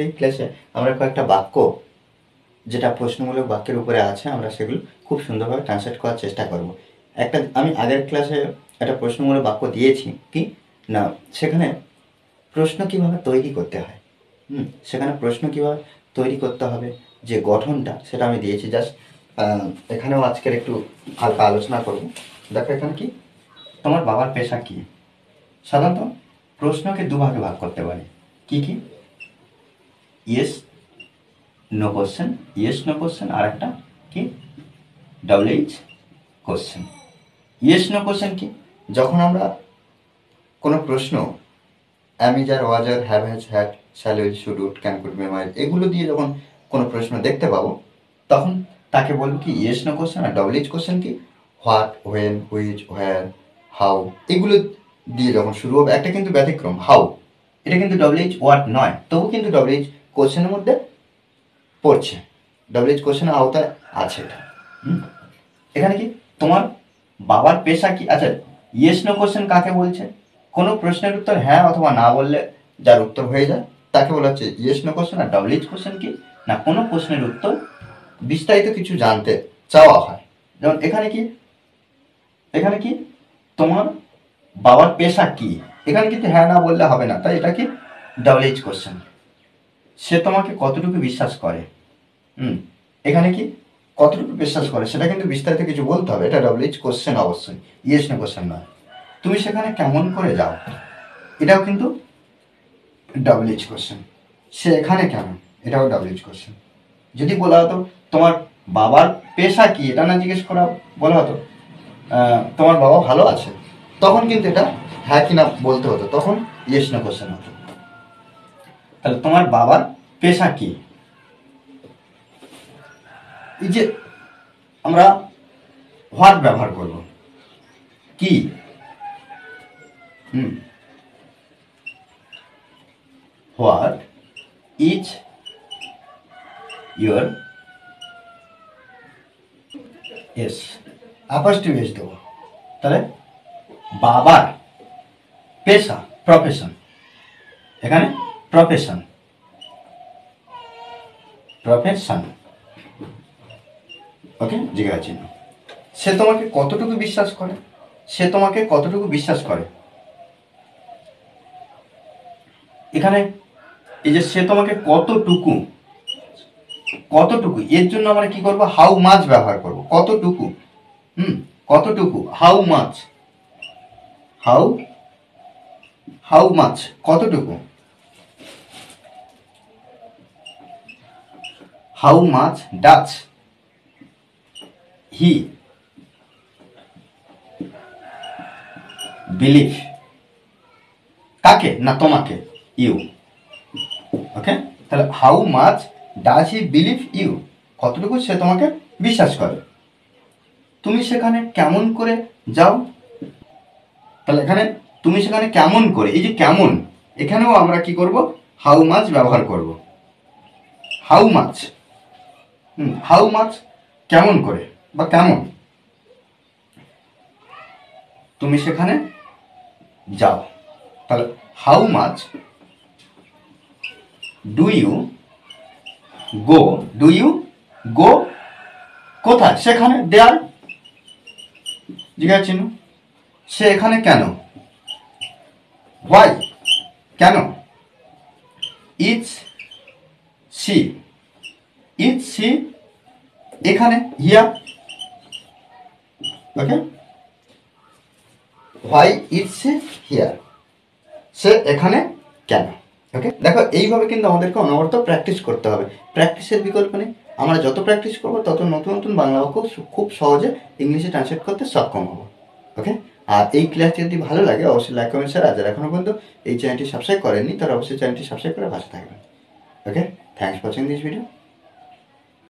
এই ক্লাসে আমরা কয়েকটা বাক্য যেটা প্রশ্নমূলক বাক্যের উপরে আছে আমরা সেগুলো খুব সুন্দরভাবে ট্রান্সলেট করার চেষ্টা করব। আমি আগের ক্লাসে একটা প্রশ্নমূলক বাক্য দিয়েছি কি না, সেখানে প্রশ্ন কিভাবে তৈরি করতে হয়, সেখানে প্রশ্ন কিভাবে তৈরি করতে হবে যে গঠনটা সেটা আমি দিয়েছি। জাস্ট এখানেও আজকের একটু হালকা আলোচনা করব। দেখো এখানে কি, তোমার বাবার পেশা কি। সাধারণত প্রশ্নকে দুভাগে ভাগ করতে পারি। কি কি? Yes no question, yes no question, আর একটা কি WH question. Yes no question কি? যখন আমরা কোনো প্রশ্ন আমি যার ওয়াজার have has had shall will should would can could মেমাইজ এগুলো দিয়ে যখন কোনো প্রশ্ন দেখতে পাবো তখন তাকে বলবো কি ইয়েস নো কোশ্চেন। আর ডব্লিউএইচ কোশ্চেন কি what, when, which, where, how এগুলো দিয়ে যখন শুরু হবে। একটা কিন্তু ব্যতিক্রম হাউ, এটা কিন্তু ডব্লিউএইচ ওয়ার্ড নয়, তবু কিন্তু ডব্লিউএইচ কোশ্চেনের মধ্যে পড়ছে, ডব্লিউএইচ কোশ্চেনের আওতায় আছে এটা। এখানে কি তোমার বাবার পেশা কি? আচ্ছা, ইয়েস নো কোশ্চেন কাকে বলছে? কোনো প্রশ্নের উত্তর হ্যাঁ অথবা না বললে যার উত্তর হয়ে যায় তাকে বলা হচ্ছে ইয়েস নো কোশ্চেন। আর ডব্লিউএইচ কোশ্চেন কি না, কোনো প্রশ্নের উত্তর বিস্তারিত কিছু জানতে চাওয়া হয়। যেমন এখানে কি তোমার বাবার পেশা কি, এখানে কিন্তু হ্যাঁ না বললে হবে না, তাই এটা কি ডব্লিউএইচ কোশ্চেন। সে তোমাকে কতটুকু বিশ্বাস করে, এখানে কি কতটুকু বিশ্বাস করে সেটা কিন্তু বিস্তারিত কিছু বলতে হবে, এটা ডব্লিউএইচ কোশ্চেন অবশ্যই, ইয়েস নো কোশ্চেন নয়। তুমি সেখানে কেমন করে যাও, এটাও কিন্তু ডব্লিউএইচ কোশ্চেন। সে এখানে কেন, এটাও ডব্লিউএইচ কোশ্চেন। যদি বলা হতো তোমার বাবার পেশা কি, এটা না জিজ্ঞেস করা, বলা হতো তোমার বাবা ভালো আছে, তখন কিন্তু এটা হ্যাঁ কি না বলতে হতো, তখন ইয়েস নো কোশ্চেন হতো। তাহলে তোমার বাবার পেশা কি, এই যে আমরা হোয়াট ব্যবহার করব, কি, what is your S, apostrophe S দেবো। তাহলে বাবার পেশা প্রফেশন, এখানে প্রফেশন ওকে, জিজ্ঞাসা চিহ্ন। সে তোমাকে কতটুকু বিশ্বাস করে, এখানে এই যে সে তোমাকে কতটুকু, এর জন্য আমরা কি করব, হাউ মাচ ব্যবহার করব। কতটুকু, হাউ মাচ, কতটুকু, how much does he believe, কাকে না তোমাকে, ইউ। ওকে, তাহলে how much does he believe you, কতটুকু সে তোমাকে বিশ্বাস করে। তুমি সেখানে কেমন করে যাও, তাহলে এখানে তুমি সেখানে কেমন করে, এই যে কেমন, এখানেও আমরা কি করব, হাউ মাচ ব্যবহার করব। হাউ মাচ কেমন করে বা কেমন তুমি সেখানে যাও। তাহলে how much do you go, কোথায়, সেখানে, দেয়ার, জিজ্ঞাসা চিহ্ন। সে এখানে কেন, হোয়াই, কেন। ইজ সি এখানে, here. Okay, why is she here, সে এখানে কেন। ওকে, দেখো এইভাবে কিন্তু আমাদেরকে অনবরত প্র্যাকটিস করতে হবে, প্র্যাকটিসের বিকল্প নেই। আমরা যত প্র্যাকটিস করবো তত নতুন নতুন বাংলা বাক্য খুব সহজে ইংলিশে ট্রান্সলেট করতে সক্ষম হবো। ওকে, আর এই ক্লাসটি যদি ভালো লাগে অবশ্যই লাইক কমেন্ট শেয়ার, আর যারা এখনো পর্যন্ত এই চ্যানেলটি সাবস্ক্রাইব করেননি তারা অবশ্যই চ্যানেলটি সাবস্ক্রাইব করে পাশে থাকবেন। Okay, thanks for watching this video.